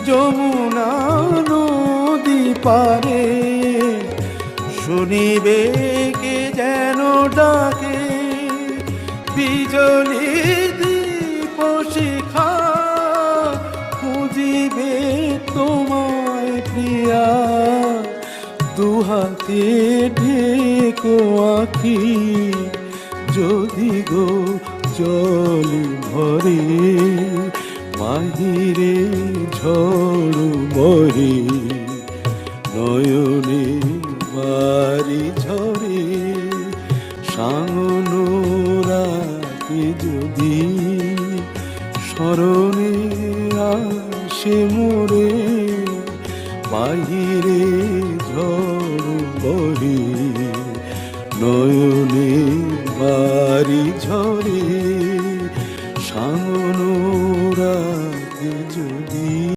যমুনা নদী পারে শুনিবে কে যেন ডাকে বিজলি দীপ শিখা খুঁজিবে তোমায় প্রিয়া দুহাতে ঢেকো আঁখি যদি গো জল ভরে মাহিরে ঝড় বহে নয়নে বাড়ি ঝরে সাঙ্গন রাতে যদি স্মরণে আসে মোরে বাহিরে ঝড় বহে নয়নে বাড়ি ঝরে।